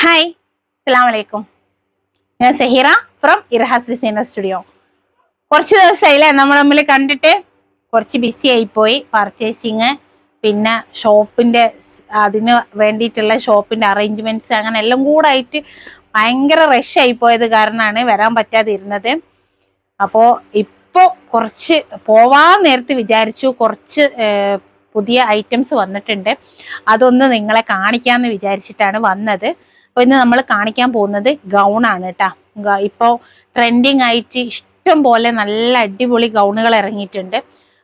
Hi, അസ്സലാമു അലൈക്കും. ഞാൻ സഹീറ ഫ്രം ഇർഹാസ് ഡിസൈനർ സ്റ്റുഡിയോ. കുറച്ച് ദിവസമായില്ലേ നമ്മൾ തമ്മിൽ കണ്ടിട്ട്. കുറച്ച് ബിസി ആയിപ്പോയി. പർച്ചേസിങ്, പിന്നെ ഷോപ്പിൻ്റെ അതിന് വേണ്ടിയിട്ടുള്ള ഷോപ്പിൻ്റെ അറേഞ്ച്മെൻറ്റ്സ്, അങ്ങനെ എല്ലാം കൂടെ ആയിട്ട് ഭയങ്കര റഷ് ആയിപ്പോയത് കാരണമാണ് വരാൻ പറ്റാതിരുന്നത്. അപ്പോൾ ഇപ്പോൾ കുറച്ച് പോവാൻ നേരത്തെ വിചാരിച്ചു കുറച്ച് പുതിയ ഐറ്റംസ് വന്നിട്ടുണ്ട്, അതൊന്ന് നിങ്ങളെ കാണിക്കാമെന്ന് വിചാരിച്ചിട്ടാണ് വന്നത്. അപ്പോൾ ഇന്ന് നമ്മൾ കാണിക്കാൻ പോകുന്നത് ഗൗണാണ് കേട്ടോ. ഇപ്പോൾ ട്രെൻഡിങ് ആയിട്ട് ഇഷ്ടം പോലെ നല്ല അടിപൊളി ഗൗണുകൾ ഇറങ്ങിയിട്ടുണ്ട്.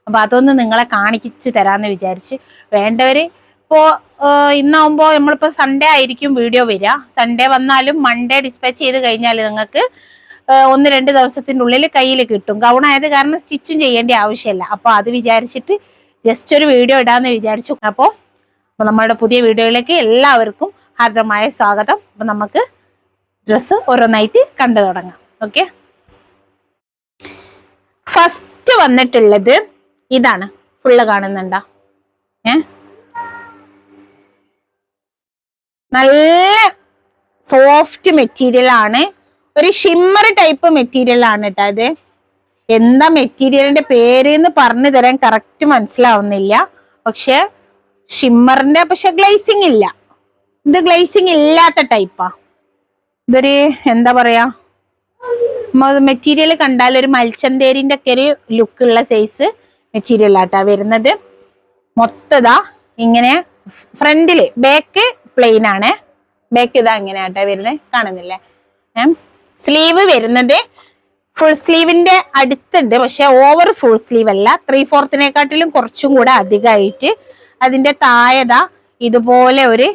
അപ്പോൾ അതൊന്ന് നിങ്ങളെ കാണിച്ച് തരാമെന്ന് വിചാരിച്ച്. വേണ്ടവർ ഇപ്പോൾ ഇന്നാവുമ്പോൾ നമ്മളിപ്പോൾ സൺഡേ ആയിരിക്കും വീഡിയോ വരിക. സൺഡേ വന്നാലും മൺഡേ ഡിസ്പാച്ച് ചെയ്ത് കഴിഞ്ഞാൽ നിങ്ങൾക്ക് 1-2 ദിവസത്തിൻ്റെ ഉള്ളിൽ കയ്യിൽ കിട്ടും. ഗൗണായത് കാരണം സ്റ്റിച്ചും ചെയ്യേണ്ട ആവശ്യമില്ല. അപ്പോൾ അത് വിചാരിച്ചിട്ട് ജസ്റ്റ് ഒരു വീഡിയോ ഇടാമെന്ന് വിചാരിച്ചു. അപ്പോൾ നമ്മളുടെ പുതിയ വീഡിയോയിലേക്ക് എല്ലാവർക്കും ഹാർദമായ സ്വാഗതം. അപ്പം നമുക്ക് ഡ്രസ്സ് ഓരോന്നായിട്ട് കണ്ടു തുടങ്ങാം. ഓക്കെ, ഫസ്റ്റ് വന്നിട്ടുള്ളത് ഇതാണ്. ഫുള്ള് കാണുന്നുണ്ടോ? നല്ല സോഫ്റ്റ് മെറ്റീരിയൽ ആണ്. ഒരു ഷിമ്മർ ടൈപ്പ് മെറ്റീരിയൽ ആണ് കേട്ടോ. അത് എന്താ മെറ്റീരിയലിന്റെ പേര് എന്ന് പറഞ്ഞു തരാൻ കറക്റ്റ് മനസ്സിലാവുന്നില്ല. പക്ഷെ ഷിമ്മറിന്റെ പക്ഷെ ഗ്ലേസിങ് ഇല്ല. ഇത് ഗ്ലേസിങ് ഇല്ലാത്ത ടൈപ്പാ. ഇതൊരു എന്താ പറയാ, മെറ്റീരിയൽ കണ്ടാൽ ഒരു മൽച്ചന്തേരിന്റെ ഒക്കെ ഒരു ലുക്കുള്ള സൈസ് മെറ്റീരിയൽ ആട്ടാ വരുന്നത്. മൊത്തതാ ഇങ്ങനെ ഫ്രണ്ടില്, ബാക്ക് പ്ലെയിൻ ആണ്. ബാക്ക് ഇതാ ഇങ്ങനെ ആട്ടാ വരുന്നത്, കാണുന്നില്ലേ? സ്ലീവ് വരുന്നത് ഫുൾ സ്ലീവിന്റെ അടുത്തുണ്ട്, പക്ഷെ ഓവർ ഫുൾ സ്ലീവ് അല്ല. 3/4 കുറച്ചും കൂടെ അധികമായിട്ട് അതിന്റെ താഴെതാ ഇതുപോലെ ഒരു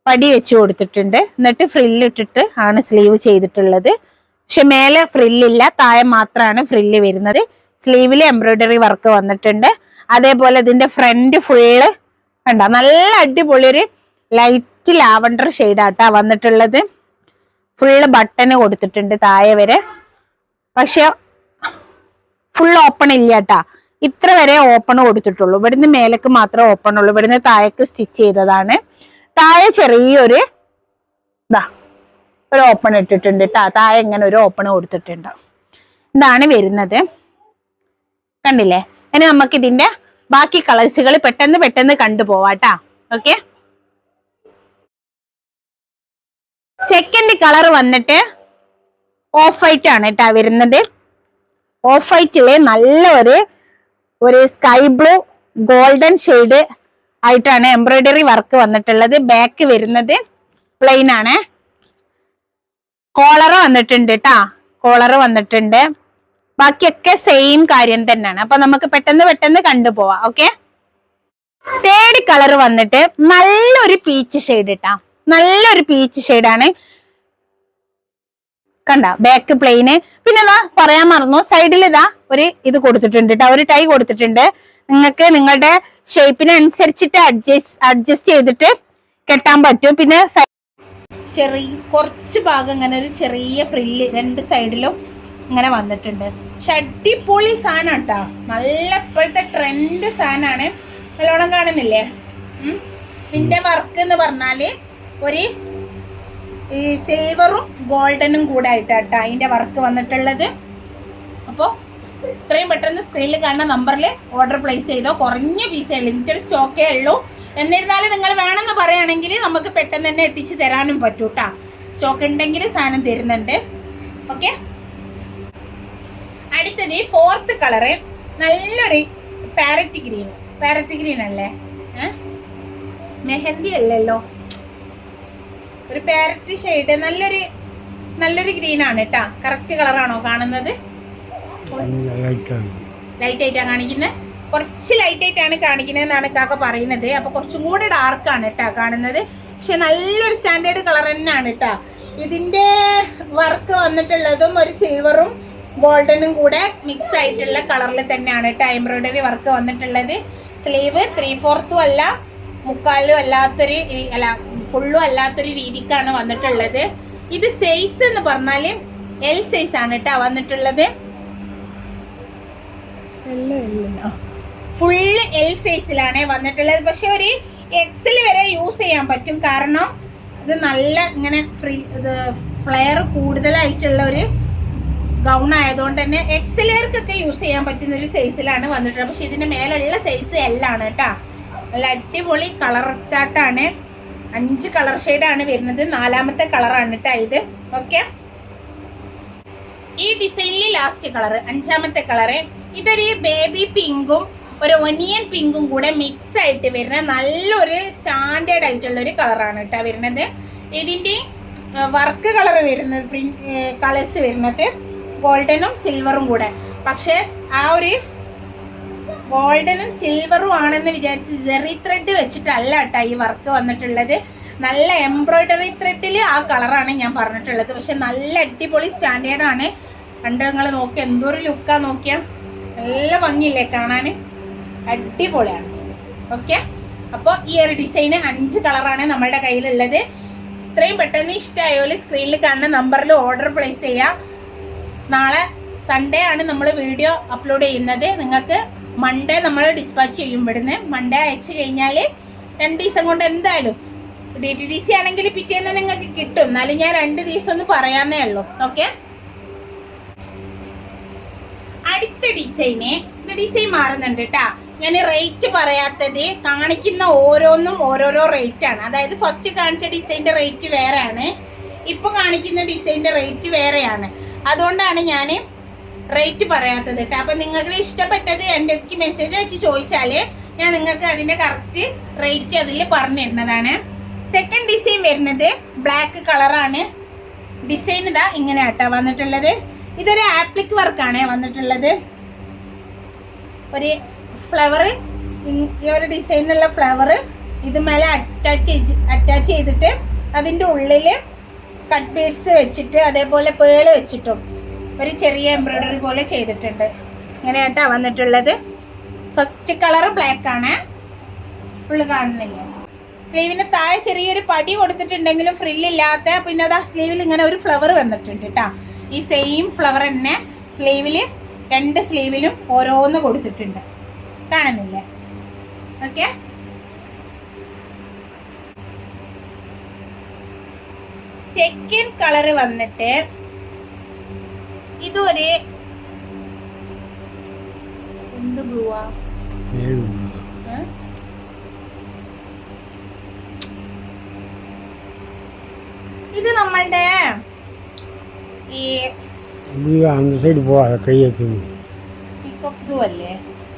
പടി വെച്ച് കൊടുത്തിട്ടുണ്ട്. എന്നിട്ട് ഫ്രില്ലിട്ടിട്ട് ആണ് സ്ലീവ് ചെയ്തിട്ടുള്ളത്. പക്ഷെ മേലെ ഫ്രില്ലില്ല, താഴെ മാത്രമാണ് ഫ്രില്ല് വരുന്നത്. സ്ലീവില് എംബ്രോയിഡറി വർക്ക് വന്നിട്ടുണ്ട്. അതേപോലെ ഇതിന്റെ ഫ്രണ്ട് ഫുള്ള് കണ്ട നല്ല അടിപൊളി ഒരു ലൈറ്റ് ലാവണ്ടർ ഷെയ്ഡാട്ടാ വന്നിട്ടുള്ളത്. ഫുള്ള് ബട്ടണ് കൊടുത്തിട്ടുണ്ട് താഴെ വരെ. പക്ഷെ ഫുൾ ഓപ്പൺ ഇല്ല കേട്ടാ. ഇത്ര വരെ ഓപ്പൺ കൊടുത്തിട്ടുള്ളൂ. ഇവിടുന്ന് മേലേക്ക് മാത്രമേ ഓപ്പൺ ഉള്ളൂ. ഇവിടുന്ന് താഴേക്ക് സ്റ്റിച്ച് ചെയ്തതാണ്. താഴെ ചെറിയൊരു ഒരു ഓപ്പൺ ഇട്ടിട്ടുണ്ട് കേട്ടാ. താഴെ ഇങ്ങനെ ഒരു ഓപ്പൺ കൊടുത്തിട്ടുണ്ട്. ഇതാണ് വരുന്നത്, കണ്ടില്ലേ? ഇനി നമുക്ക് ഇതിന്റെ ബാക്കി കളേഴ്സുകൾ പെട്ടെന്ന് കണ്ടുപോവാട്ടാ. ഓക്കെ, സെക്കൻഡ് കളർ വന്നിട്ട് ഓഫ് വൈറ്റ് ആണ് കേട്ടാ വരുന്നത്. ഓഫ് വൈറ്റില് നല്ല ഒരു സ്കൈ ബ്ലൂ ഗോൾഡൻ ഷെയ്ഡ് ആയിട്ടാണ് എംബ്രോയിഡറി വർക്ക് വന്നിട്ടുള്ളത്. ബാക്ക് വരുന്നത് പ്ലെയിൻ ആണ്. കോളർ വന്നിട്ടുണ്ട് കേട്ടാ, കോളർ വന്നിട്ടുണ്ട്. ബാക്കിയൊക്കെ സെയിം കാര്യം തന്നെയാണ്. അപ്പൊ നമുക്ക് പെട്ടെന്ന് കണ്ടുപോവാം. ഓക്കെ, തേർഡ് കളർ വന്നിട്ട് നല്ലൊരു പീച്ച് ഷെയ്ഡ് ഇട്ടാ. നല്ലൊരു പീച്ച് ഷെയ്ഡാണ്. കണ്ട ബാക്ക് പ്ലെയിന്. പിന്നെ ഇതാ പറയാൻ മറന്നു, സൈഡിൽ ഇതാ ഒരു ഇത് കൊടുത്തിട്ടുണ്ട് കേട്ടോ, ഒരു ടൈ കൊടുത്തിട്ടുണ്ട്. നിങ്ങൾക്ക് നിങ്ങളുടെ ഷേപ്പിനനുസരിച്ചിട്ട് അഡ്ജസ്റ്റ് ചെയ്തിട്ട് കെട്ടാൻ പറ്റും. പിന്നെ ചെറിയ കുറച്ച് ഭാഗം ഇങ്ങനെ ഒരു ചെറിയ ഫ്രില്ല് രണ്ട് സൈഡിലും ഇങ്ങനെ വന്നിട്ടുണ്ട്. പക്ഷെ അടിപൊളി സാധനം കേട്ടോ. നല്ല ഇപ്പോഴത്തെ ട്രെൻഡ് സാധനമാണ്. നല്ലോണം കാണുന്നില്ലേ? ഇതിന്റെ വർക്ക് എന്ന് പറഞ്ഞാല് ഒരു ഈ സിൽവറും ഗോൾഡനും കൂടെ ആയിട്ടാട്ടോ അതിന്റെ വർക്ക് വന്നിട്ടുള്ളത്. അപ്പോൾ ഇത്രയും പെട്ടെന്ന് സ്ക്രീനിൽ കാണുന്ന നമ്പറിൽ ഓർഡർ പ്ലേസ് ചെയ്തോ. കുറഞ്ഞ പീസേ, ലിമിറ്റഡ് സ്റ്റോക്കേ ഉള്ളൂ. എന്നിരുന്നാലും നിങ്ങൾ വേണമെന്ന് പറയുകയാണെങ്കിൽ നമുക്ക് പെട്ടെന്ന് തന്നെ എത്തിച്ചു തരാനും പറ്റൂട്ടാ. സ്റ്റോക്ക് ഉണ്ടെങ്കിൽ സാധനം തരുന്നുണ്ട്. ഓക്കെ, അടുത്തത് ഫോർത്ത് കളറ് നല്ലൊരു പാരറ്റ് ഗ്രീൻ അല്ലേ? മെഹന്തി അല്ലല്ലോ, ഒരു പാരറ്റ് ഷെയ്ഡ്. നല്ലൊരു ഗ്രീൻ ആണ് കേട്ടാ. കറക്റ്റ് കളറാണോ കാണുന്നത്? ലൈറ്റ് ആയിട്ടാ കാണിക്കുന്നത്. കുറച്ച് ലൈറ്റ് ആയിട്ടാണ് കാണിക്കുന്നത് എന്നാണ് കാക്ക പറയുന്നത്. അപ്പൊ കുറച്ചും കൂടെ ഡാർക്കാണ് കേട്ടാ കാണുന്നത്. പക്ഷെ നല്ലൊരു സ്റ്റാൻഡേർഡ് കളർ തന്നെയാണ് കേട്ടാ. ഇതിന്റെ വർക്ക് വന്നിട്ടുള്ളതും ഒരു സിൽവറും ഗോൾഡനും കൂടെ മിക്സ് ആയിട്ടുള്ള കളറിൽ തന്നെയാണ് കേട്ടോ എംബ്രോയിഡറി വർക്ക് വന്നിട്ടുള്ളത്. സ്ലീവ് 3/4 അല്ല, മുക്കാലും അല്ലാത്തൊരു ഫുള്ളും അല്ലാത്തൊരു രീതിക്കാണ് വന്നിട്ടുള്ളത്. ഇത് സൈസ് എന്ന് പറഞ്ഞാല് എൽ സൈസ് ആണ് കേട്ടോ വന്നിട്ടുള്ളത്. ഫുള്ള് എൽ സൈസിലാണ് വന്നിട്ടുള്ളത്. പക്ഷെ ഒരു എക്സൽ വരെ യൂസ് ചെയ്യാൻ പറ്റും. കാരണം ഇത് നല്ല ഇങ്ങനെ ഇത് ഫ്ലെയർ കൂടുതലായിട്ടുള്ള ഒരു ഗൗൺ ആയതുകൊണ്ട് തന്നെ എക്സലേർക്കൊക്കെ യൂസ് ചെയ്യാൻ പറ്റുന്ന ഒരു സൈസിലാണ് വന്നിട്ടുള്ളത്. പക്ഷെ ഇതിന്റെ മേലുള്ള സൈസ് എല്ലാണ് കേട്ടാ. നല്ല അടിപൊളി കളർ ചാർട്ടാണ്. 5 കളർ ഷെയ്ഡാണ് വരുന്നത്. 4ാമത്തെ കളറാണ് കേട്ടാ ഇത്. ഓക്കെ, ഈ ഡിസൈനിൽ ലാസ്റ്റ് കളർ 5ാമത്തെ കളറ്. ഇതൊരു ബേബി പിങ്കും ഒരു ഒനിയൻ പിങ്കും കൂടെ മിക്സ് ആയിട്ട് വരുന്ന നല്ലൊരു സ്റ്റാൻഡേർഡ് ആയിട്ടുള്ള ഒരു കളറാണ് കേട്ടോ വരുന്നത്. ഇതിന്റെ വർക്ക് കളർ വരുന്നത് കളേഴ്സ് വരുന്നത് ഗോൾഡനും സിൽവറും കൂടെ. പക്ഷെ ആ ഒരു ഗോൾഡനും സിൽവറും ആണെന്ന് വിചാരിച്ച് ജെറി ത്രെഡ് വെച്ചിട്ടല്ല കേട്ടോ ഈ വർക്ക് വന്നിട്ടുള്ളത്. നല്ല എംബ്രോയിഡറി ത്രെഡിൽ ആ കളറാണ് ഞാൻ പറഞ്ഞിട്ടുള്ളത്. പക്ഷെ നല്ല അടിപൊളി സ്റ്റാൻഡേർഡ് ആണ്. കണ്ട് നിങ്ങൾ നോക്കിയാൽ എന്തൊരു ലുക്കാ നോക്കിയാൽ നല്ല ഭംഗിയില്ലേ കാണാൻ, അടിപൊളിയാണ്. ഓക്കെ, അപ്പോൾ ഈ ഒരു ഡിസൈന് 5 കളറാണ് നമ്മളുടെ കയ്യിലുള്ളത്. ഇത്രയും പെട്ടെന്ന് ഇഷ്ടമായോല് സ്ക്രീനിൽ കാണുന്ന നമ്പറിൽ ഓർഡർ പ്ലേസ് ചെയ്യാം. നാളെ സൺഡേ ആണ് നമ്മൾ വീഡിയോ അപ്ലോഡ് ചെയ്യുന്നത്. നിങ്ങൾക്ക് മൺഡേ നമ്മൾ ഡിസ്പാച്ച് ചെയ്യും. ഇവിടുന്ന് മൺഡേ അയച്ചു കഴിഞ്ഞാൽ 2 ദിവസം കൊണ്ട് എന്തായാലും DTDC ആണെങ്കിൽ പിറ്റേന്ന് നിങ്ങൾക്ക് കിട്ടും. എന്നാലും ഞാൻ 2 ദിവസം ഒന്ന് പറയാന്നേ ഉള്ളൂ. ഓക്കെ, അടുത്ത ഡിസൈന് ഇത് ഡിസൈൻ മാറുന്നുണ്ട് കേട്ടാ. ഞാൻ റേറ്റ് പറയാത്തത് കാണിക്കുന്ന ഓരോന്നും ഓരോരോ റേറ്റ് ആണ്. അതായത് ഫസ്റ്റ് കാണിച്ച ഡിസൈൻ്റെ റേറ്റ് വേറെയാണ്, ഇപ്പൊ കാണിക്കുന്ന ഡിസൈൻ്റെ റേറ്റ് വേറെയാണ്. അതുകൊണ്ടാണ് ഞാൻ റേറ്റ് പറയാത്തത് കേട്ടോ. അപ്പൊ നിങ്ങൾക്ക് ഇഷ്ടപ്പെട്ടത് എൻ്റെ മെസ്സേജ് അയച്ച് ചോദിച്ചാല് ഞാൻ നിങ്ങൾക്ക് അതിന്റെ കറക്റ്റ് റേറ്റ് അതിൽ പറഞ്ഞു തരുന്നതാണ്. സെക്കൻഡ് ഡിസൈൻ വരുന്നത് ബ്ലാക്ക് കളറാണ്. ഡിസൈൻ ഇതാ ഇങ്ങനെ ആട്ടാ വന്നിട്ടുള്ളത്. ഇതൊരു ആപ്ലിക് വർക്കാണ് വന്നിട്ടുള്ളത്. ഒരു ഫ്ലവർ, ഈ ഒരു ഡിസൈനിലുള്ള ഫ്ലവർ ഇത് മേലെ അറ്റാച്ച് ചെയ്തിട്ട് അതിൻ്റെ ഉള്ളിൽ കട്ട് ബീഡ്സ് വെച്ചിട്ട് അതേപോലെ പേള് വെച്ചിട്ടും ഒരു ചെറിയ എംബ്രോയിഡറി പോലെ ചെയ്തിട്ടുണ്ട്. ഇങ്ങനെയാട്ടാ വന്നിട്ടുള്ളത്. ഫസ്റ്റ് കളർ ബ്ലാക്ക് ആണ്, ഫുള്ള് കാണുന്നില്ല. സ്ലീവിന് താഴെ ചെറിയൊരു പടി കൊടുത്തിട്ടുണ്ടെങ്കിലും ഫ്രില്ലില്ലാത്ത, പിന്നെ അതാ സ്ലീവിൽ ഇങ്ങനെ ഒരു ഫ്ലവർ വന്നിട്ടുണ്ട് കേട്ടാ. ഈ സെയിം ഫ്ലവർ തന്നെ സ്ലീവില് 2 സ്ലീവിലും ഓരോന്ന് കൊടുത്തിട്ടുണ്ട്, കാണുന്നില്ലേ? ഓക്കെ, സെക്കൻഡ് കളർ വന്നിട്ട് ഇതൊരു എന്ത് ബ്ലൂവാ, ഇത് നമ്മളുടെ ഈ പീകോക്ക് ബ്ലൂ അല്ലേ,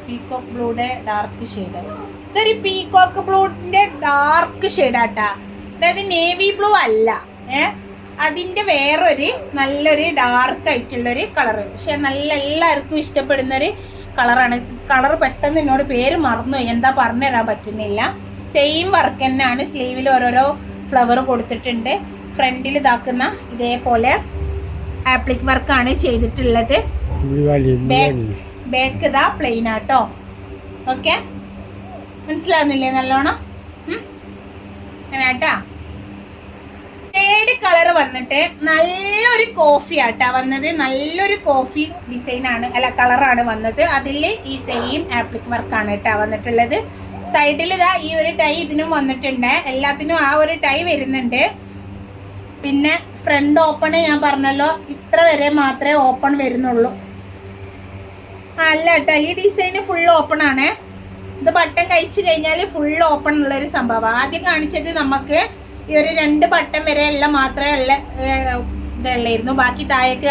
പീകോക്ക് ബ്ലൂയുടെ ഡാർക്ക് ഷെയ്ഡ്. ഇതൊരു പീകോക്ക് ബ്ലൂന്റെ ഡാർക്ക് ഷെയ്ഡാട്ടാ. അതായത് നേവി ബ്ലൂ അല്ല, അതിന്റെ വേറൊരു നല്ലൊരു ഡാർക്ക് ആയിട്ടുള്ളൊരു കളറ്. പക്ഷെ നല്ല എല്ലാവർക്കും ഇഷ്ടപ്പെടുന്ന ഒരു കളറാണ്. കളർ പെട്ടെന്ന് എന്നോട് പേര് മറന്നുപോയി, എന്താ പറഞ്ഞു തരാൻ പറ്റുന്നില്ല. സെയിം വർക്ക് തന്നെയാണ്. സ്ലീവിൽ ഓരോരോ ഫ്ലവർ കൊടുത്തിട്ടുണ്ട്. ഫ്രണ്ടിൽ ഇതാക്കുന്ന ഇതേപോലെ ആപ്ലിക് വർക്കാണ് ചെയ്തിട്ടുള്ളത്. ബാക്ക് ഇതാ പ്ലെയിൻ ആട്ടോ. ഓക്കെ, മനസ്സിലാവുന്നില്ലേ നല്ലോണം? അങ്ങനെ ആട്ടാ. തേർഡ് കളർ വന്നിട്ട് നല്ലൊരു കോഫി ആട്ടാ വന്നത്. നല്ലൊരു കോഫി ഡിസൈൻ ആണ്, അല്ല കളറാണ് വന്നത്. അതിൽ ഈ സെയിം ആപ്ലിക് വർക്കാണ് കേട്ടാ വന്നിട്ടുള്ളത്. സൈഡിൽ ഇതാ ഈ ഒരു ടൈ ഇതിനും വന്നിട്ടുണ്ട്. എല്ലാത്തിനും ആ ഒരു ടൈ വരുന്നുണ്ട്. പിന്നെ ഫ്രണ്ട് ഓപ്പൺ ഞാൻ പറഞ്ഞല്ലോ, ഇത്ര വരെ മാത്രമേ ഓപ്പൺ വരുന്നുള്ളൂ. അല്ല കേട്ടോ, ഈ ഡിസൈന് ഫുൾ ഓപ്പൺ ആണ്. ഇത് ബട്ടൺ കഴിച്ചു കഴിഞ്ഞാൽ ഫുൾ ഓപ്പൺ ഉള്ളൊരു സംഭവം. ആദ്യം കാണിച്ചത് നമുക്ക് ഈ ഒരു 2 ബട്ടൺ വരെ ഉള്ള മാത്രമേ ഉള്ള ഇതുള്ളായിരുന്നു. ബാക്കി താഴേക്ക്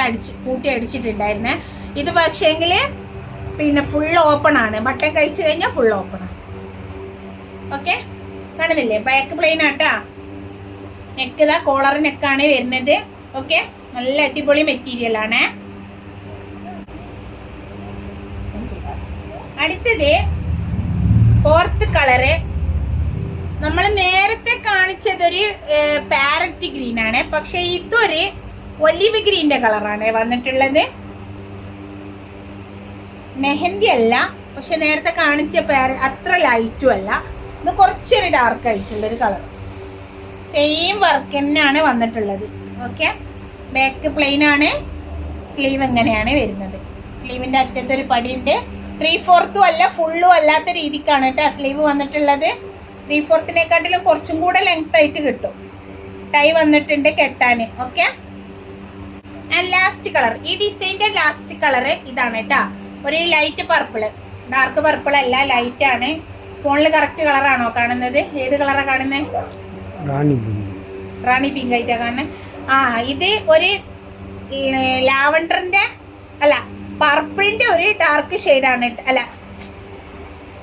കൂട്ടി അടിച്ചിട്ടുണ്ടായിരുന്നേ. ഇത് പക്ഷേങ്കിൽ പിന്നെ ഫുൾ ഓപ്പൺ ആണ്. ബട്ടൺ കഴിച്ചു കഴിഞ്ഞാൽ ഫുൾ ഓപ്പൺ ആണ്. ഓക്കെ, കാണുന്നില്ലേ? ബാക്ക് പ്ലെയിൻ ആട്ടാ. നെക്ക് ഇതാ കോളർ നെക്കാണ് വരുന്നത്. ഓക്കെ, നല്ല അടിപൊളി മെറ്റീരിയൽ ആണ്. അടുത്തത് ഫോർത്ത് കളറ്. നമ്മൾ നേരത്തെ കാണിച്ചതൊരു പാരറ്റ് ഗ്രീൻ ആണ്, പക്ഷെ ഇതൊരു ഒലിവ് ഗ്രീന്റെ കളറാണ് വന്നിട്ടുള്ളത്. മെഹന്തി അല്ല, പക്ഷെ നേരത്തെ കാണിച്ച അത്ര ലൈറ്റും അല്ല. ഇത് കുറച്ചൊരു ഡാർക്ക് ആയിട്ടുള്ളൊരു കളർ. സെയിം വർക്ക് തന്നെയാണ് വന്നിട്ടുള്ളത്. ഓക്കെ, ബാക്ക് പ്ലെയിൻ ആണ്. സ്ലീവ് എങ്ങനെയാണ് വരുന്നത്. സ്ലീവിന്റെ അറ്റത്തൊരു പടിയുണ്ട്. 3/4 അല്ല, ഫുള്ളും അല്ലാത്ത രീതിക്കാണ് കേട്ടോ സ്ലീവ് വന്നിട്ടുള്ളത്. 3/4 കുറച്ചും കൂടെ ലെങ്ത് ആയിട്ട് കിട്ടും. ടൈ വന്നിട്ടുണ്ട് കെട്ടാന്. ഓക്കെ, ആൻഡ് ലാസ്റ്റ് കളർ, ഈ ഡിസൈൻ്റെ ലാസ്റ്റ് കളർ ഇതാണ് കേട്ടാ. ഒരു ലൈറ്റ് പർപ്പിൾ, ഡാർക്ക് പർപ്പിൾ അല്ല, ലൈറ്റ് ആണ്. ഫോണിൽ കറക്റ്റ് കളറാണോ കാണുന്നത്? ഏത് കളറാണ് കാണുന്നത്? റാണി പിങ്ക് ആയിട്ടാ കാണുന്നത്. ആ, ഇത് ഒരു ലാവണ്ടറിന്റെ അല്ല പർപ്പിളിന്റെ ഒരു ഡാർക്ക് ഷെയ്ഡാണ്. അല്ല,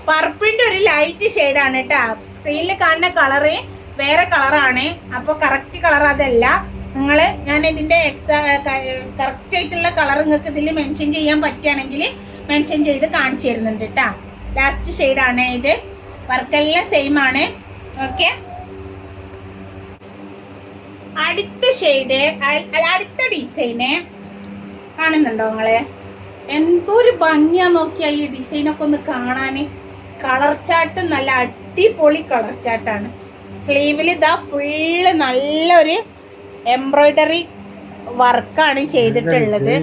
പർപ്പിളിന്റെ ഒരു ലൈറ്റ് ഷെയ്ഡാണ് കേട്ടാ. സ്ക്രീനിൽ കാണുന്ന കളറ് വേറെ കളറാണ്. അപ്പോൾ കറക്റ്റ് കളർ അതല്ല. ഞാൻ ഇതിന്റെ കറക്റ്റ് ആയിട്ടുള്ള കളർ നിങ്ങൾക്ക് ഇതിൽ മെൻഷൻ ചെയ്യാൻ പറ്റുകയാണെങ്കിൽ മെൻഷൻ ചെയ്ത് കാണിച്ചു തരുന്നുണ്ട് കേട്ടാ. ലാസ്റ്റ് ഷെയ്ഡാണ് ഇത്. വർക്കെല്ലാം സെയിം ആണ്. ഓക്കെ, അടുത്ത ഷെയ്ഡ്, അടുത്ത ഡിസൈന് കാണുന്നുണ്ടോ നിങ്ങള്? എന്തൊരു ഭംഗിയാ നോക്കിയാ ഈ ഡിസൈനൊക്കെ ഒന്ന് കാണാന്. കളർ ചാർട്ട് നല്ല അടിപൊളി കളർ ചാർട്ടാണ്. സ്ലീവിൽ ഇതാ ഫുള്ള് നല്ലൊരു എംബ്രോയിഡറി വർക്കാണ് ചെയ്തിട്ടുള്ളത്.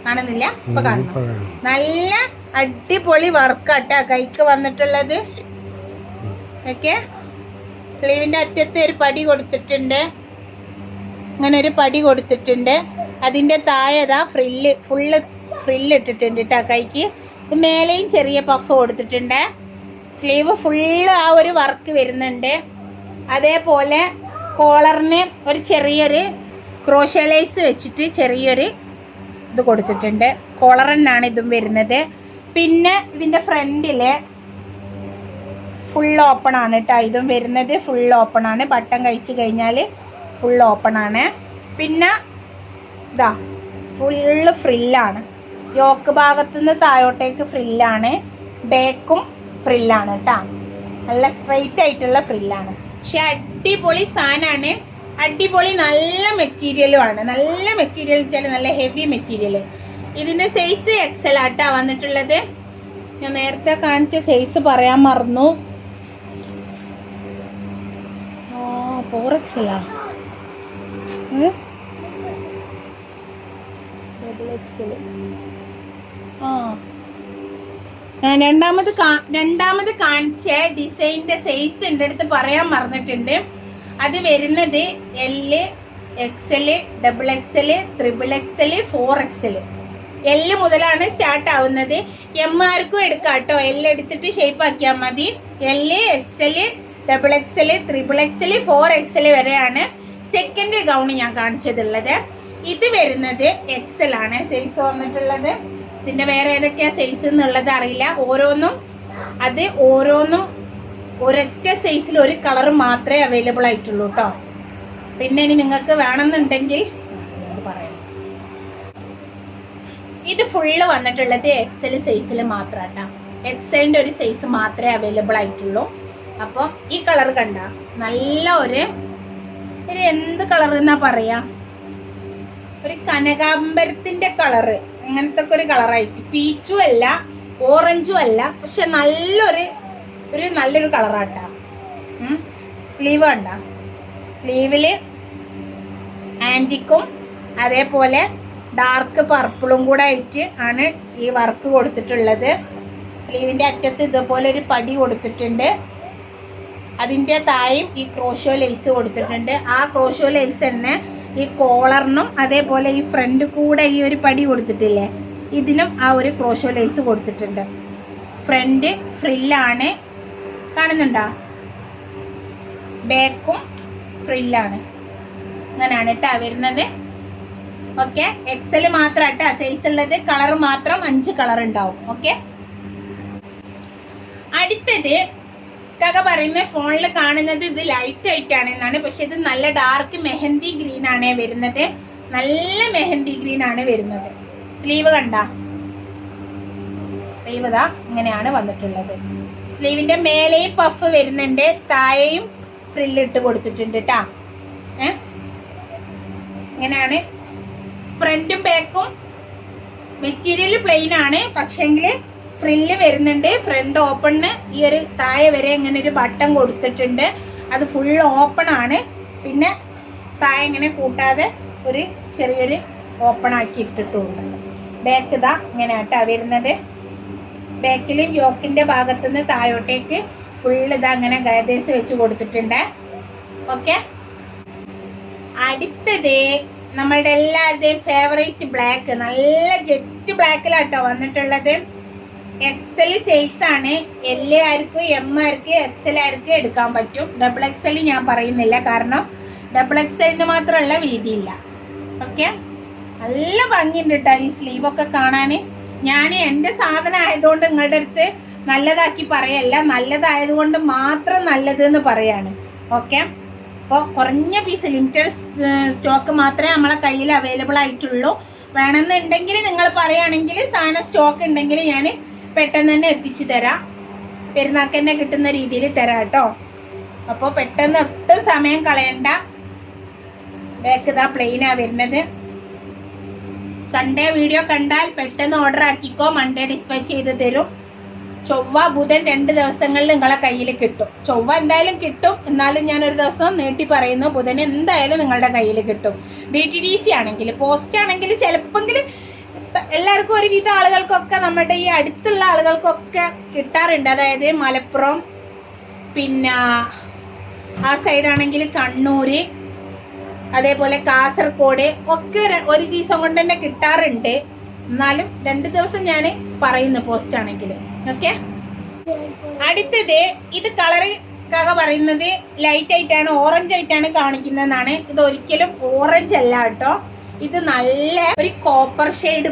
കാണുന്നില്ല? ഇപ്പൊ കാണുന്നു. നല്ല അടിപൊളി വർക്കാട്ടാ കൈക്ക് വന്നിട്ടുള്ളത്. ഓക്കെ, സ്ലീവിന്റെ അറ്റത്ത് ഒരു പടി കൊടുത്തിട്ടുണ്ട്. അങ്ങനെ ഒരു പടി കൊടുത്തിട്ടുണ്ട്. അതിന്റെ താഴെതാ ഫുള്ള് ഫ്രില്ല് ഇട്ടിട്ടുണ്ട് കേട്ടോ കൈക്ക്. മേലെയും ചെറിയ പഫ് കൊടുത്തിട്ടുണ്ട്. സ്ലീവ് ഫുള്ള് ആ ഒരു വർക്ക് വരുന്നുണ്ട്. അതേപോലെ കോളറിന് ഒരു ചെറിയൊരു ക്രോഷലൈസ് വെച്ചിട്ട് ചെറിയൊരു ഇത് കൊടുത്തിട്ടുണ്ട്. കോളർ തന്നെയാണ് ഇതും വരുന്നത്. പിന്നെ ഇതിന്റെ ഫ്രണ്ടില് ഫുൾ ഓപ്പൺ ആണ് കേട്ടോ ഇതും വരുന്നത്. ഫുൾ ഓപ്പൺ ആണ്. ബട്ടൺ കഴിച്ചു കഴിഞ്ഞാൽ ഫുൾ ഓപ്പൺ ആണ്. പിന്നെ ഇതാ ഫുള്ള് ഫ്രില്ലാണ്. യോക്ക് ഭാഗത്തുനിന്ന് താഴോട്ടേക്ക് ഫ്രില്ലാണ്. ബാക്കും ഫ്രില്ലാണ് കേട്ടോ. നല്ല സ്ട്രൈറ്റ് ആയിട്ടുള്ള ഫ്രില്ലാണ്. പക്ഷെ അടിപൊളി സാധനമാണ്. അടിപൊളി നല്ല മെറ്റീരിയലും ആണ്. നല്ല മെറ്റീരിയൽ വെച്ചാൽ നല്ല ഹെവി മെറ്റീരിയൽ. ഇതിന്റെ സൈസ് എക്സൽ ആട്ടാ വന്നിട്ടുള്ളത്. ഞാൻ നേരത്തെ കാണിച്ച സൈസ് പറയാൻ മറന്നു. 4XL രണ്ടാമത് കാണിച്ച ഡിസൈനിന്റെ സൈസ് എൻ്റെ അടുത്ത് പറയാൻ മറന്നിട്ടുണ്ട്. അത് വരുന്നത് L, XL, XXL, XXL, 4XL. L മുതലാണ് സ്റ്റാർട്ട് ആവുന്നത്. M ആർക്കും എടുക്കാം കേട്ടോ. L എടുത്തിട്ട് ഷേപ്പ് ആക്കിയാൽ മതി. L, XL, XXL, XXL, 4XL വരെയാണ് സെക്കൻഡ് ഗൗൺ ഞാൻ കാണിച്ചതുള്ളത്. ഇത് വരുന്നത് XL ആണ് സൈസ് വന്നിട്ടുള്ളത്. ഇതിന്റെ വേറെ ഏതൊക്കെയാ സൈസ് എന്നുള്ളത് അറിയില്ല. ഓരോന്നും ഒരൊറ്റ സൈസിൽ ഒരു കളർ മാത്രമേ അവൈലബിൾ ആയിട്ടുള്ളൂ കേട്ടോ. പിന്നെ ഇനി നിങ്ങൾക്ക് വേണമെന്നുണ്ടെങ്കിൽ പറയാം. ഇത് ഫുള്ള് വന്നിട്ടുള്ളത് XL സൈസിൽ മാത്രം കേട്ടോ. XLന്റെ ഒരു സൈസ് മാത്രമേ അവൈലബിൾ ആയിട്ടുള്ളൂ. അപ്പോൾ ഈ കളർ കണ്ട നല്ല ഒരു എന്ത് കളർ എന്നാ പറയാ, ഒരു കനകാംബരത്തിന്റെ കളറ്, അങ്ങനത്തെ ഒരു കളറായിട്ട്. പീച്ചും അല്ല ഓറഞ്ചും അല്ല, പക്ഷെ നല്ലൊരു കളറാട്ടാ. സ്ലീവ് കണ്ട, സ്ലീവില് ആന്റിക്കും അതേപോലെ ഡാർക്ക് പർപ്പിളും കൂടെ ആയിട്ട് ആണ് ഈ വർക്ക് കൊടുത്തിട്ടുള്ളത്. സ്ലീവിന്റെ അറ്റത്ത് ഇതുപോലെ ഒരു പടി കൊടുത്തിട്ടുണ്ട്. അതിന്റെ താഴെയും ഈ ക്രോഷോ ലേസ് കൊടുത്തിട്ടുണ്ട്. ആ ക്രോഷോ ലേസ് തന്നെ ഈ കോളറിനും അതേപോലെ ഈ ഫ്രണ്ട് കൂടെ ഈ ഒരു പടി കൊടുത്തിട്ടില്ലേ, ഇതിനും ആ ഒരു ക്രോഷോ ലേസ് കൊടുത്തിട്ടുണ്ട്. ഫ്രണ്ട് ഫ്രില്ലാണ്, കാണുന്നുണ്ടോ? ബാക്കും ഫ്രില്ലാണ്. അങ്ങനെയാണ് കേട്ടോ വരുന്നത്. ഓക്കെ, XL മാത്രം കേട്ടോ സൈസ് ഉള്ളത്. കളർ മാത്രം 5 കളർ ഉണ്ടാവും. ഓക്കെ, അടുത്തത് കക പറയുന്ന ഫോണിൽ കാണുന്നത് ഇത് ലൈറ്റ് ആയിട്ടാണ് എന്നാണ്. പക്ഷെ ഇത് നല്ല ഡാർക്ക് മെഹന്തി ഗ്രീൻ ആണ് വരുന്നത്. നല്ല മെഹന്തി ഗ്രീൻ ആണ് വരുന്നത്. സ്ലീവ് കണ്ട, സ്ലീവ് ഇതാ ഇങ്ങനെയാണ് വന്നിട്ടുള്ളത്. സ്ലീവിന്റെ മേലെയും പഫ് വരുന്നുണ്ട്, താഴെയും ഫ്രില്ല് ഇട്ട് കൊടുത്തിട്ടുണ്ട് കേട്ടാ. ഇങ്ങനെയാണ് ഫ്രണ്ടും ബാക്കും. മെറ്റീരിയൽ പ്ലെയിൻ ആണ്, പക്ഷെങ്കിൽ ഫ്രില്ല് വരുന്നുണ്ട്. ഫ്രണ്ട് ഓപ്പണിന് ഈ ഒരു താഴെ വരെ ഇങ്ങനെ ഒരു ബട്ടൺ കൊടുത്തിട്ടുണ്ട്. അത് ഫുൾ ഓപ്പൺ ആണ്. പിന്നെ താഴെ ഇങ്ങനെ കൂട്ടാതെ ഒരു ചെറിയൊരു ഓപ്പൺ ആക്കി ഇട്ടിട്ടുണ്ട്. ബാക്ക് ഇതാ ഇങ്ങനെ ആട്ടാ വരുന്നത്. ബാക്കിലും യോക്കിന്റെ ഭാഗത്തുനിന്ന് താഴോട്ടേക്ക് ഫുള്ള് ഇതാ അങ്ങനെ ഗൈഡേഴ്സ് വെച്ച് കൊടുത്തിട്ടുണ്ട്. ഓക്കെ, അടുത്തത് നമ്മളുടെ എല്ലാവരുടെയും ഫേവറേറ്റ് ബ്ലാക്ക്, നല്ല ജെറ്റ് ബ്ലാക്കിലാട്ടോ വന്നിട്ടുള്ളത്. എക്സൽ സൈസ് ആണ്. എൽ ആർക്ക്, എം ആർക്ക്, എക്സൽ ആർക്ക് എടുക്കാൻ പറ്റും. ഡബിൾ എക്സൽ ഞാൻ പറയുന്നില്ല, കാരണം ഡബിൾ എക്സലിന് മാത്രമുള്ള വീതിയില്ല. ഓക്കെ, നല്ല ഭംഗിയുണ്ട് കേട്ടോ ഈ സ്ലീവൊക്കെ കാണാൻ. ഞാൻ എൻ്റെ സാധനം ആയതുകൊണ്ട് നിങ്ങളുടെ അടുത്ത് നല്ലതാക്കി പറയല്ല, നല്ലതായതുകൊണ്ട് മാത്രം നല്ലത് എന്ന് പറയാണ്. ഓക്കെ, അപ്പോൾ കുറഞ്ഞ പീസ് ലിമിറ്റഡ് സ്റ്റോക്ക് മാത്രമേ നമ്മളെ കയ്യിൽ അവൈലബിൾ ആയിട്ടുള്ളൂ. വേണമെന്നുണ്ടെങ്കിൽ നിങ്ങൾ പറയുകയാണെങ്കിൽ സാധനം സ്റ്റോക്ക് ഉണ്ടെങ്കിൽ ഞാൻ പെട്ടെന്ന് തന്നെ എത്തിച്ചു തരാം. പെരുന്നാൾക്ക് തന്നെ കിട്ടുന്ന രീതിയിൽ തരാം കേട്ടോ. അപ്പോൾ പെട്ടെന്ന് ഒട്ടും സമയം കളയണ്ട. ബാക്ക് ഇതാ പ്ലെയിനാ വരുന്നത്. സൺഡേ വീഡിയോ കണ്ടാൽ പെട്ടെന്ന് ഓർഡർ ആക്കിക്കോ, മൺഡേ ഡിസ്പാച്ച് ചെയ്ത് തരും. ചൊവ്വ ബുധൻ 2 ദിവസങ്ങളിൽ നിങ്ങളെ കയ്യിൽ കിട്ടും. ചൊവ്വ എന്തായാലും കിട്ടും, എന്നാലും ഞാനൊരു ദിവസം നീട്ടി പറയുന്നു, ബുധൻ എന്തായാലും നിങ്ങളുടെ കയ്യിൽ കിട്ടും. DTDC ആണെങ്കിൽ, പോസ്റ്റ് ആണെങ്കിൽ ചിലപ്പോൾ എല്ലാവർക്കും ഒരുവിധ ആളുകൾക്കൊക്കെ നമ്മുടെ ഈ അടുത്തുള്ള ആളുകൾക്കൊക്കെ കിട്ടാറുണ്ട്. അതായത് മലപ്പുറം, പിന്നെ ആ സൈഡാണെങ്കിൽ കണ്ണൂര്, അതേപോലെ കാസർഗോഡ് ഒക്കെ ഒരു ദിവസം കൊണ്ട് തന്നെ കിട്ടാറുണ്ട്. എന്നാലും 2 ദിവസം ഞാൻ പറയുന്നു പോസ്റ്റ് ആണെങ്കിൽ. ഓക്കെ, അടുത്തത് ഇത് കളറ് കാക പറയുന്നത് ലൈറ്റ് ആയിട്ടാണ്, ഓറഞ്ച് ആയിട്ടാണ് കാണിക്കുന്നതെന്നാണ്. ഇത് ഒരിക്കലും ഓറഞ്ച് അല്ല കേട്ടോ. ഇത് നല്ല ഒരു കോപ്പർ ഷെയ്ഡ്,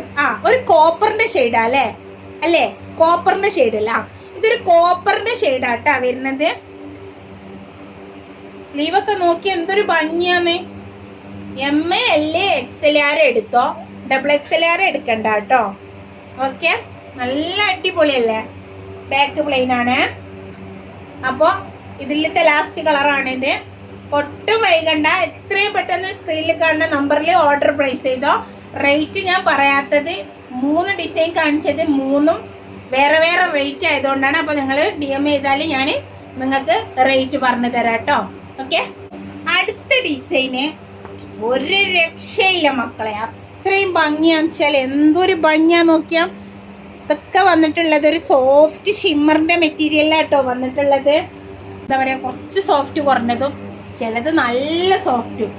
ഒരു കോപ്പറിന്റെ ഷെയ്ഡാ അല്ലേ കോപ്പറിന്റെ ഷെയ്ഡ് അല്ല, ഇതൊരു കോപ്പറിന്റെ ഷെയ്ഡാട്ടാ വരുന്നത്. സ്ലീവൊക്കെ നോക്കി എന്തൊരു ഭംഗിയാന്ന്. എം എൽ എക്സൽ ആർ എടുത്തോ, ഡബിൾ എക്സൽ ആർ എടുക്കണ്ട കേട്ടോ. ഓക്കെ, നല്ല അടിപൊളിയല്ലേ. ബാക്ക് പ്ലെയിൻ ആണ്. അപ്പോ ഇതിലത്തെ ലാസ്റ്റ് കളറാണിത്. ഒട്ടും വൈകണ്ട, എത്രയും പെട്ടെന്ന് സ്ക്രീനിൽ കാണുന്ന നമ്പറിൽ ഓർഡർ പ്ലേസ് ചെയ്തോ. റേറ്റ് ഞാൻ പറയാത്തത്, 3 ഡിസൈൻ കാണിച്ചത് 3ഉം വേറെ വേറെ റേറ്റ് ആയതുകൊണ്ടാണ്. അപ്പൊ നിങ്ങൾ DM ചെയ്താൽ ഞാൻ നിങ്ങൾക്ക് റേറ്റ് പറഞ്ഞു തരാം കേട്ടോ. ഓക്കെ, അടുത്ത ഡിസൈന് ഒരു രക്ഷയില്ല മക്കളെ. അത്രയും ഭംഗിയാന്ന് വെച്ചാൽ എന്തൊരു ഭംഗിയാ നോക്കിയാ. ഇതൊക്കെ വന്നിട്ടുള്ളത് ഒരു സോഫ്റ്റ് ഷിമ്മറിന്റെ മെറ്റീരിയലാട്ടോ വന്നിട്ടുള്ളത്. എന്താ പറയാ, കുറച്ച് സോഫ്റ്റ് കുറഞ്ഞതും ചിലത് നല്ല സോഫ്റ്റും.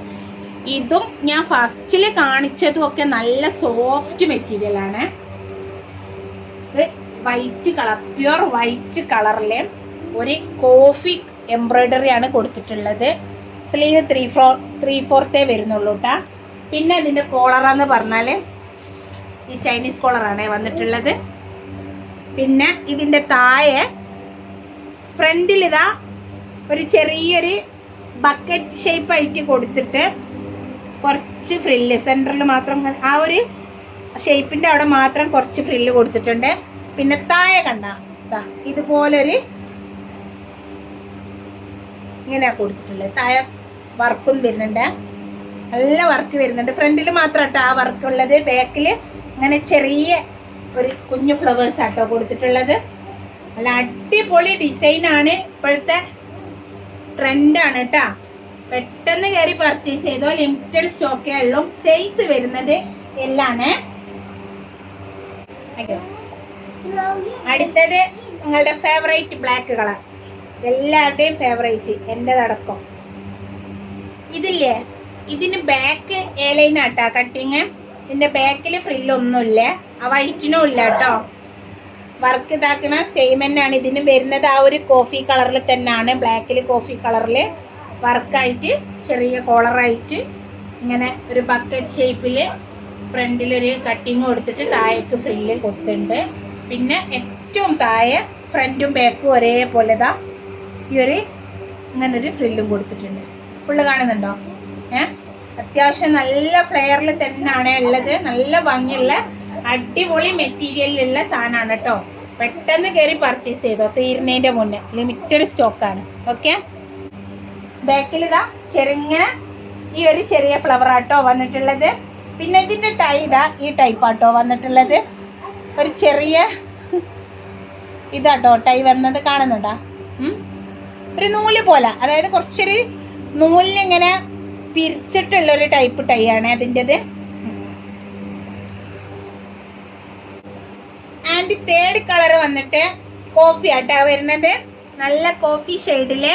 ഇതും ഞാൻ ഫസ്റ്റിൽ കാണിച്ചതും ഒക്കെ നല്ല സോഫ്റ്റ് മെറ്റീരിയൽ ആണ്. ഇത് വൈറ്റ് കളർ, പ്യുർ വൈറ്റ് കളറിലെ ഒരു കോഫി എംബ്രോയിഡറി ആണ് കൊടുത്തിട്ടുള്ളത്. സ്ലീവ് 3/4 വരുന്നുള്ളൂ കേട്ടാ. പിന്നെ ഇതിന്റെ കോളറാന്ന് പറഞ്ഞാല് ഈ ചൈനീസ് കോളറാണ് വന്നിട്ടുള്ളത്. പിന്നെ ഇതിന്റെ താഴെ ഫ്രണ്ടിൽ ഇതാ ഒരു ചെറിയൊരു ബക്കറ്റ് ഷേപ്പ് ആയിട്ട് കൊടുത്തിട്ട് കുറച്ച് ഫ്രില്ല് സെന്ററിൽ മാത്രം, ആ ഒരു ഷേപ്പിന്റെ അവിടെ മാത്രം കുറച്ച് ഫ്രില്ല് കൊടുത്തിട്ടുണ്ട്. പിന്നെ താഴെ കണ്ട ഇതുപോലൊരു ഇങ്ങനെയാ കൊടുത്തിട്ടുള്ളത്. താഴെ വർക്കും വരുന്നുണ്ട്, നല്ല വർക്ക് വരുന്നുണ്ട്. ഫ്രണ്ടിൽ മാത്രം കേട്ടോ ആ വർക്ക് ഉള്ളത്. ബാക്കിൽ ഇങ്ങനെ ചെറിയ ഒരു കുഞ്ഞു ഫ്ലവേഴ്സ് ആട്ടോ കൊടുത്തിട്ടുള്ളത്. നല്ല അടിപൊളി ഡിസൈനാണ്, ഇപ്പോഴത്തെ ട്രെൻഡാണ് കേട്ടാ. പെട്ടെന്ന് കയറി പർച്ചേസ് ചെയ്തോ, ലിമിറ്റഡ് സ്റ്റോക്കേ ഉള്ളൂ. സൈസ് വരുന്നത് എല്ലാണ്. അടുത്തത് നിങ്ങളുടെ ഫേവറേറ്റ് ബ്ലാക്ക് കളർ, എല്ലാവരുടെയും ഫേവറേറ്റ്, എന്റേതടക്കം. ഇതില്ലേ, ഇതിന് ബാക്ക് എ ലൈൻ ആട്ടാ കട്ടിങ്. ഇതിന്റെ ബാക്കിൽ ഫ്രില്ലൊന്നുമില്ല, ആ വൈറ്റിനും ഇല്ല കേട്ടോ. വർക്ക് ഇതാക്കണ സെയിം തന്നെയാണ് ഇതിന് വരുന്നത്. ആ ഒരു കോഫി കളറിൽ തന്നെയാണ്, ബ്ലാക്കിൽ കോഫി കളറിൽ വർക്കായിട്ട് ചെറിയ കോളറായിട്ട് ഇങ്ങനെ ഒരു ബക്കറ്റ് ഷേപ്പിൽ ഫ്രണ്ടിലൊരു കട്ടിങ് കൊടുത്തിട്ട് താഴേക്ക് ഫ്രില്ല് കൊടുത്തിട്ടുണ്ട്. പിന്നെ ഏറ്റവും താഴെ ഫ്രണ്ടും ബാക്കും ഒരേപോലെ ഇതാ ഈ ഒരു ഇങ്ങനൊരു ഫ്രില്ലും കൊടുത്തിട്ടുണ്ട്. ഫുള്ള് കാണുന്നുണ്ടോ? അത്യാവശ്യം നല്ല ഫ്ലെയറിൽ തന്നെയാണ് ഉള്ളത്. നല്ല ഭംഗിയുള്ള അടിപൊളി മെറ്റീരിയലിലുള്ള സാധനമാണ് കേട്ടോ. പെട്ടെന്ന് കയറി പർച്ചേസ് ചെയ്തോ, തീരുന്നതിന്റെ മുന്നേ. ലിമിറ്റഡ് സ്റ്റോക്കാണ്. ഓക്കെ, ബാക്കിൽ ഇതാ ചെറുങ്ങനെ ഈ ഒരു ചെറിയ ഫ്ലവർ ആട്ടോ വന്നിട്ടുള്ളത്. പിന്നെ ഇതിന്റെ ടൈ ഇതാ ഈ ടൈപ്പ് ആട്ടോ വന്നിട്ടുള്ളത്. ഒരു ചെറിയ ഇതാട്ടോ ടൈ വന്നത്, കാണുന്നുണ്ടോ? ഒരു നൂല് പോലെ, അതായത് കുറച്ചൊരു നൂലിനിങ്ങനെ പിരിച്ചിട്ടുള്ളൊരു ടൈപ്പ് ടൈ ആണ് അതിൻ്റെത്. ആൻഡ് തേർഡ് കളർ വന്നിട്ട് കോഫി ആട്ടാ വരുന്നത്. നല്ല കോഫി ഷെയ്ഡില്,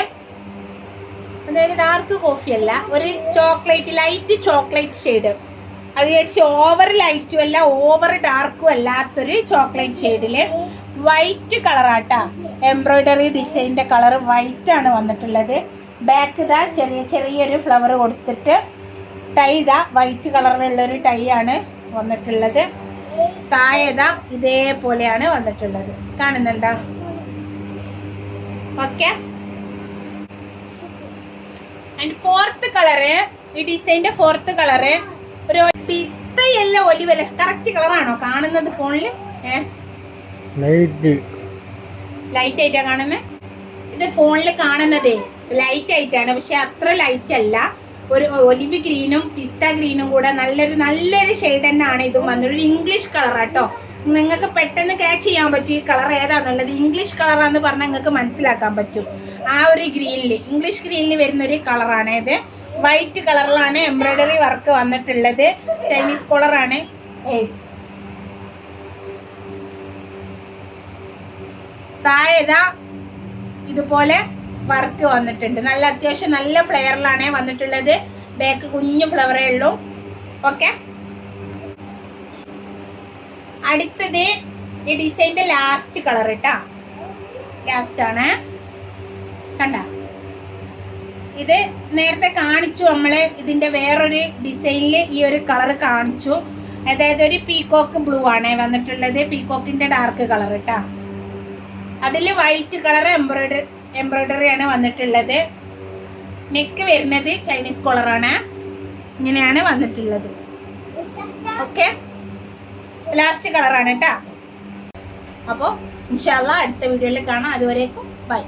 അതായത് ഡാർക്ക് കോഫി അല്ല, ഒരു ചോക്ലേറ്റ്, ലൈറ്റ് ചോക്ലേറ്റ് ഷെയ്ഡ്. അത് വിചാരിച്ച് ഓവർ ലൈറ്റും അല്ല ഓവർ ഡാർക്കും അല്ലാത്തൊരു ചോക്ലേറ്റ് ഷെയ്ഡില് വൈറ്റ് കളറാട്ടാ. എംബ്രോയിഡറി ഡിസൈനിന്റെ കളർ വൈറ്റ് ആണ് വന്നിട്ടുള്ളത്. ബാക്ക് ഇതാ ചെറിയൊരു ഫ്ലവർ കൊടുത്തിട്ട് ടൈ ഇതാ വൈറ്റ് കളറിലുള്ളൊരു ടൈ ആണ് വന്നിട്ടുള്ളത്. താഴെതാ ഇതേപോലെയാണ് വന്നിട്ടുള്ളത്, കാണുന്നുണ്ടോ? ഓക്കെ. ആൻഡ് ഫോർത്ത് കളറ്, ഈ ഡിസൈനിന്റെ ഫോർത്ത് കളറ് ഒരു പിസ്ത യെല്ലോ ഒലിവല്ല. കറക്റ്റ് കളറാണോ കാണുന്നത് ഫോണില്? ലൈറ്റ് ആയിട്ടാ കാണുന്നത്. ഇത് ഫോണിൽ കാണുന്നതേ ലൈറ്റ് ആയിട്ടാണ്, പക്ഷെ അത്ര ലൈറ്റ് അല്ല. ഒരു ഒലിവ് ഗ്രീനും പിസ്ത ഗ്രീനും കൂടെ നല്ലൊരു ഷെയ്ഡ് തന്നെയാണ് ഇതും വന്നത്. ഒരു ഇംഗ്ലീഷ് കളറാട്ടോ. നിങ്ങൾക്ക് പെട്ടെന്ന് ക്യാച്ച് ചെയ്യാൻ പറ്റും ഈ കളർ ഏതാന്നുള്ളത്. ഇംഗ്ലീഷ് കളറാന്ന് പറഞ്ഞാൽ നിങ്ങൾക്ക് മനസ്സിലാക്കാൻ പറ്റും. ആ ഒരു ഗ്രീനിൽ, ഇംഗ്ലീഷ് ഗ്രീനിൽ വരുന്ന ഒരു കളറാണ് ഇത്. വൈറ്റ് കളറിലാണ് എംബ്രോയിഡറി വർക്ക് വന്നിട്ടുള്ളത്. ചൈനീസ് കോളറാണ്. താഴെതാ ഇതുപോലെ വർക്ക് വന്നിട്ടുണ്ട്. നല്ല അത്യാവശ്യം നല്ല ഫ്ലെയറിലാണ് വന്നിട്ടുള്ളത്. ബാക്ക് കുഞ്ഞു ഫ്ലവറേ ഉള്ളൂ. ഓക്കെ. അടുത്തത് ഈ ഡിസൈനിന്റെ ലാസ്റ്റ് കളർ ഇട്ടാ, ലാസ്റ്റ് ആണ്. കണ്ട, ഇത് നേരത്തെ കാണിച്ചു നമ്മള്. ഇതിന്റെ വേറൊരു ഡിസൈനിൽ ഈ ഒരു കളർ കാണിച്ചു. അതായത് ഒരു പീകോക്ക് ബ്ലൂ ആണ് വന്നിട്ടുള്ളത്. പീകോക്കിന്റെ ഡാർക്ക് കളർ ഇട്ടാ. അതിൽ വൈറ്റ് കളർ എംബ്രോയിഡറി ആണ് വന്നിട്ടുള്ളത്. നെക്ക് വരുന്നത് ചൈനീസ് കോളറാണ്. ഇങ്ങനെയാണ് വന്നിട്ടുള്ളത്. ഓക്കെ, ലാസ്റ്റ് കളറാണ് കേട്ടാ. അപ്പോൾ ഇൻഷാ അല്ലാഹ് അടുത്ത വീഡിയോയിൽ കാണാം. അതുവരേക്കും ബൈ.